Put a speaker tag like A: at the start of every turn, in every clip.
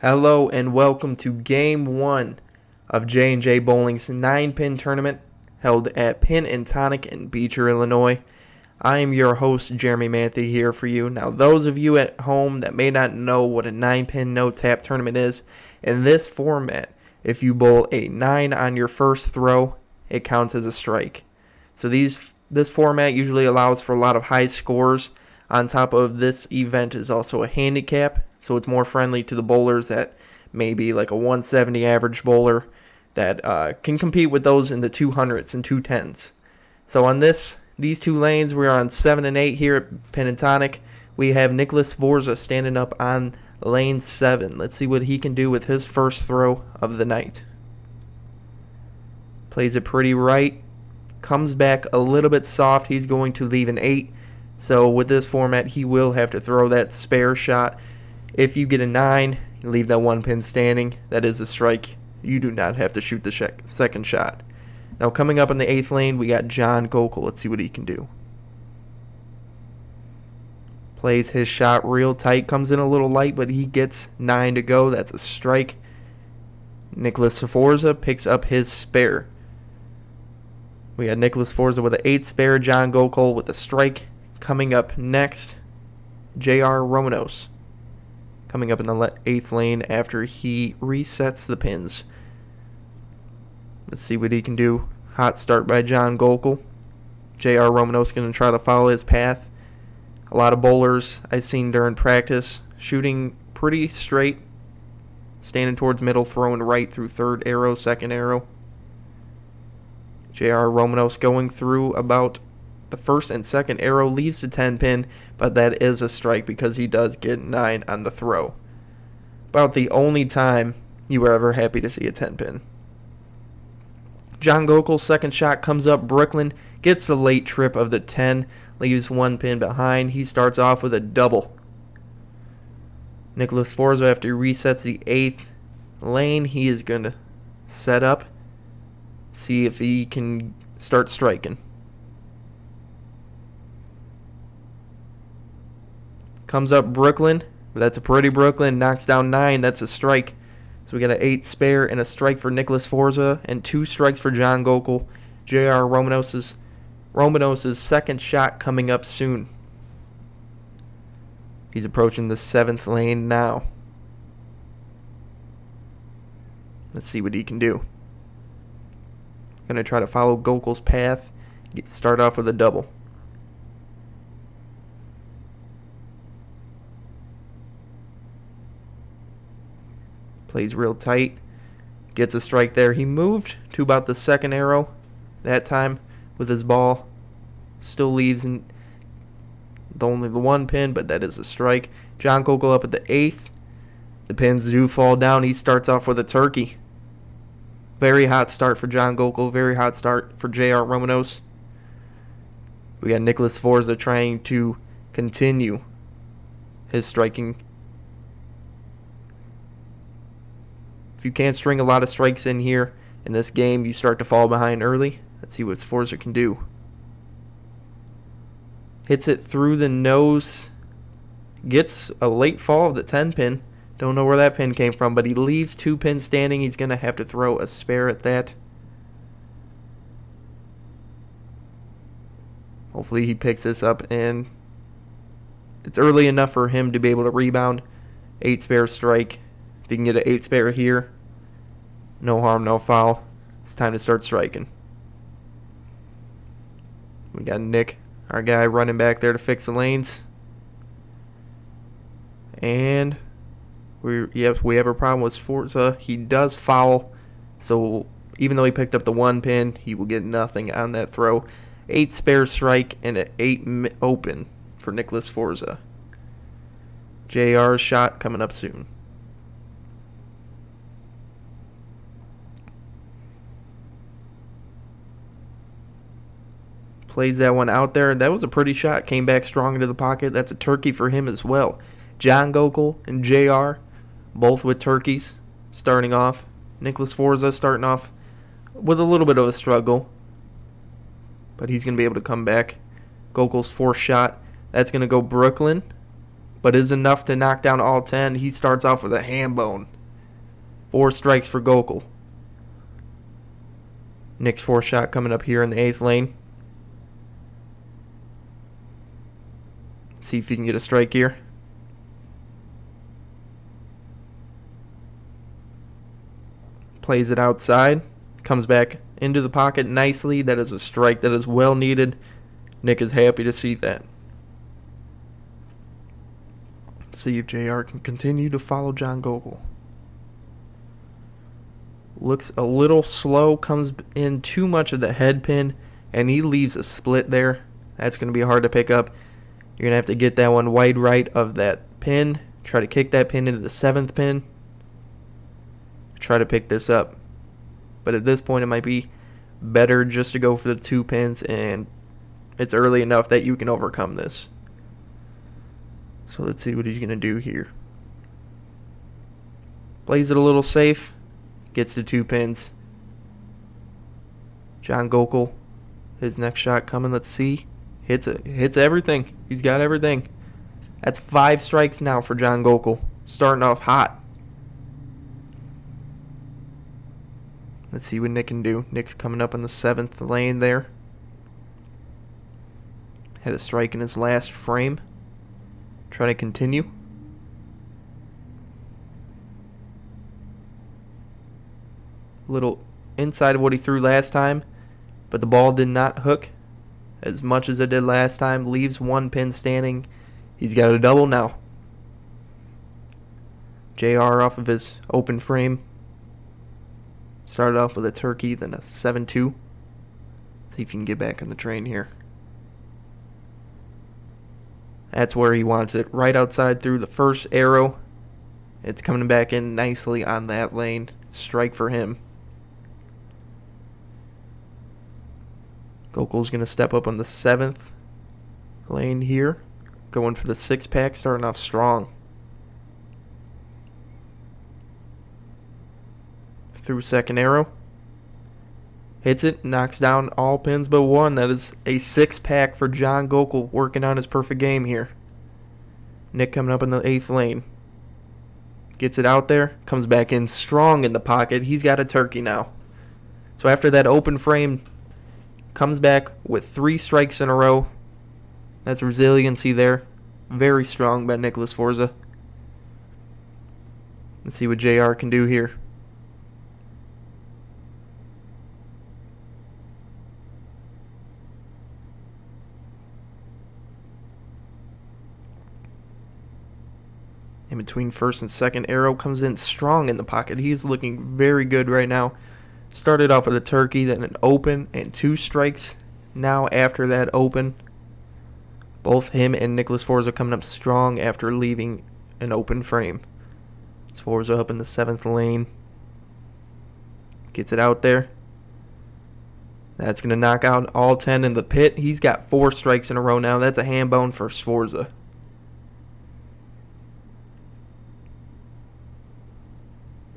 A: Hello and welcome to Game 1 of J&J Bowling's 9-pin tournament held at Pin and Tonic in Beecher, Illinois. I am your host, Jeremy Manthe, here for you. Now, those of you at home that may not know what a 9-pin no-tap tournament is, in this format, if you bowl a 9 on your first throw, it counts as a strike. So this format usually allows for a lot of high scores. On top of this event is also a handicap, so it's more friendly to the bowlers that may be like a 170 average bowler that can compete with those in the 200s and 210s. So on these two lanes, we're on 7 and 8 here at Pin and Tonic. We have Nicholas Forza standing up on lane 7. Let's see what he can do with his first throw of the night. Plays it pretty right. Comes back a little bit soft. He's going to leave an 8. So with this format, he will have to throw that spare shot. If you get a 9, you leave that one pin standing. That is a strike. You do not have to shoot the second shot. Now coming up in the 8th lane, we got John Gokul. Let's see what he can do. Plays his shot real tight. Comes in a little light, but he gets 9 to go. That's a strike. Nicholas Forza picks up his spare. We got Nicholas Forza with an 8 spare. John Gokul with a strike. Coming up next, J.R. Romanos. Coming up in the 8th lane after he resets the pins. Let's see what he can do. Hot start by John Gokul. J.R. Romanos going to try to follow his path. A lot of bowlers I've seen during practice shooting pretty straight. Standing towards middle, throwing right through third arrow, second arrow. J.R. Romanos going through about the first and second arrow, leaves the 10 pin, but that is a strike because he does get 9 on the throw. About the only time you were ever happy to see a 10 pin. John Gokul's second shot comes up. Brooklyn gets the late trip of the 10, leaves 1 pin behind. He starts off with a double. Nicholas Forza, after he resets the 8th lane, he is going to set up, see if he can start striking. Comes up Brooklyn, but that's a pretty Brooklyn. Knocks down 9. That's a strike. So we got an 8 spare and a strike for Nicholas Forza and 2 strikes for John Gokul. J.R. Romanos' second shot coming up soon. He's approaching the 7th lane now. Let's see what he can do. Going to try to follow Gokul's path. Start off with a double. Plays real tight. Gets a strike there. He moved to about the second arrow that time with his ball. Still leaves only the 1 pin, but that is a strike. John Gokul up at the 8th. The pins do fall down. He starts off with a turkey. Very hot start for John Gokul. Very hot start for J.R. Romanos. We got Nicholas Forza trying to continue his striking. If you can't string a lot of strikes in here in this game, you start to fall behind early. Let's see what Forza can do. Hits it through the nose. Gets a late fall of the 10 pin. Don't know where that pin came from, but he leaves 2 pins standing. He's going to have to throw a spare at that. Hopefully he picks this up, and it's early enough for him to be able to rebound. 8 spare strike. If you can get an 8 spare here, no harm, no foul. It's time to start striking. We got Nick, our guy, running back there to fix the lanes. And we have a problem with Forza. He does foul, so even though he picked up the 1 pin, he will get nothing on that throw. 8 spare strike and an 8 open for Nicholas Forza. JR's shot coming up soon. Plays that one out there. That was a pretty shot. Came back strong into the pocket. That's a turkey for him as well. John Gokul and JR, both with turkeys starting off. Nicholas Forza starting off with a little bit of a struggle, but he's going to be able to come back. Gokul's 4th shot. That's going to go Brooklyn. but is enough to knock down all 10. He starts off with a ham bone. 4 strikes for Gokul. Nick's 4th shot coming up here in the 8th lane. See if he can get a strike here. Plays it outside. Comes back into the pocket nicely. That is a strike that is well needed. Nick is happy to see that. Let's see if JR can continue to follow John Gokul. Looks a little slow. Comes in too much of the head pin. And he leaves a split there. That's going to be hard to pick up. You're going to have to get that one wide right of that pin. Try to kick that pin into the 7th pin. Try to pick this up. But at this point, it might be better just to go for the 2 pins. And it's early enough that you can overcome this. So let's see what he's going to do here. Plays it a little safe. Gets the 2 pins. John Gokul. His next shot coming. Let's see. Hits it. Hits everything. He's got everything. That's 5 strikes now for John Gokul. Starting off hot. Let's see what Nick can do. Nick's coming up in the 7th lane there. Had a strike in his last frame. Try to continue. Little inside of what he threw last time, but the ball did not hook as much as it did last time. Leaves 1 pin standing. He's got a double now. JR off of his open frame. Started off with a turkey, then a 7-2. See if he can get back on the train here. That's where he wants it. Right outside through the first arrow. It's coming back in nicely on that lane. Strike for him. Gokul's going to step up on the 7th lane here. Going for the 6-pack, starting off strong. Through 2nd arrow. Hits it, knocks down all pins but 1. That is a 6-pack for John Gokul, working on his perfect game here. Nick coming up in the 8th lane. Gets it out there, comes back in strong in the pocket. He's got a turkey now. So after that open frame, comes back with 3 strikes in a row. That's resiliency there. Very strong by Nicholas Forza. Let's see what JR can do here. In between 1st and 2nd arrow, comes in strong in the pocket. He's looking very good right now. Started off with a turkey, then an open, and 2 strikes now after that open. Both him and Nicholas Forza coming up strong after leaving an open frame. It's Forza up in the 7th lane. Gets it out there. That's going to knock out all 10 in the pit. He's got 4 strikes in a row now. That's a ham bone for Sforza.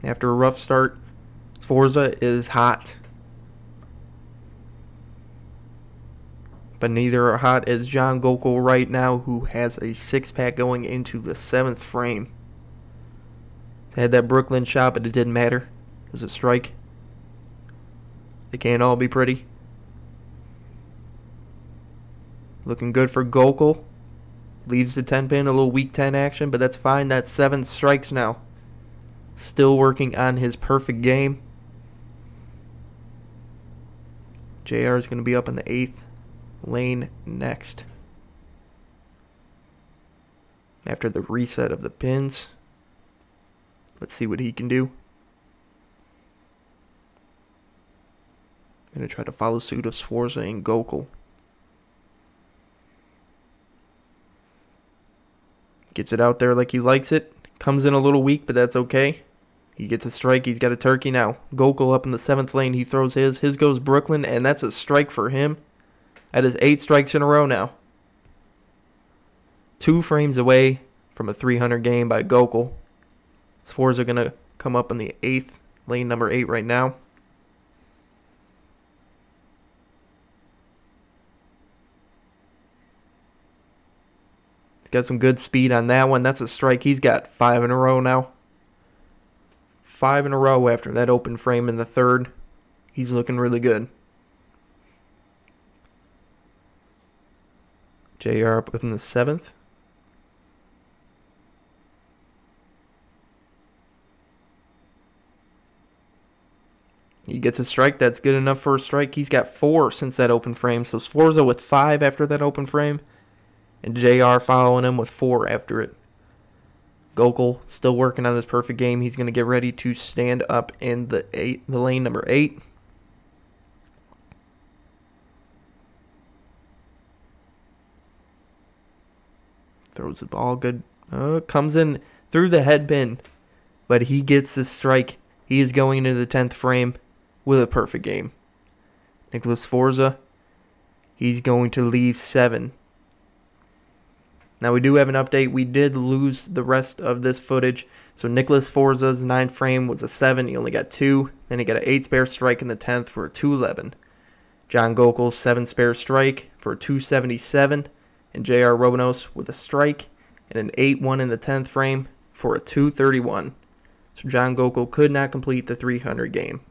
A: After a rough start, Sforza is hot. But neither are hot as John Gokul right now, who has a 6-pack going into the 7th frame. Had that Brooklyn shot, but it didn't matter. It was a strike. They can't all be pretty. Looking good for Gokul. Leaves the 10 pin, a little weak 10 action, but that's fine. That's 7 strikes now. Still working on his perfect game. JR is going to be up in the 8th lane next. After the reset of the pins. Let's see what he can do. Going to try to follow suit of Sforza and Gokul. Gets it out there like he likes it. Comes in a little weak, but that's okay. He gets a strike. He's got a turkey now. Gokul up in the 7th lane. He throws his. His goes Brooklyn, and that's a strike for him. That is 8 strikes in a row now. 2 frames away from a 300 game by Gokul. Sforza are going to come up in the 8th lane, number 8 right now. Got some good speed on that one. That's a strike. He's got 5 in a row now. 5 in a row after that open frame in the third. He's looking really good. JR up in the 7th. He gets a strike. That's good enough for a strike. He's got 4 since that open frame. So Sforza with 5 after that open frame. And JR following him with 4 after it. Gokul still working on his perfect game. He's going to get ready to stand up in the lane number 8. Throws the ball good. Comes in through the head pin. But he gets the strike. He is going into the 10th frame with a perfect game. Nicholas Sforza, he's going to leave 7. Now we do have an update. We did lose the rest of this footage. So Nicholas Sforza's 9th frame was a 7. He only got 2. Then he got an 8 spare strike in the 10th for a 211. John Gokul's 7 spare strike for a 277. And J.R. Robanos with a strike and an 8-1 in the 10th frame for a 231. So John Gokul could not complete the 300 game.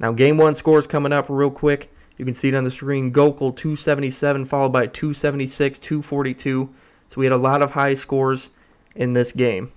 A: Now game 1 scores coming up real quick. You can see it on the screen. Gokul 277 followed by 276, 242. So we had a lot of high scores in this game.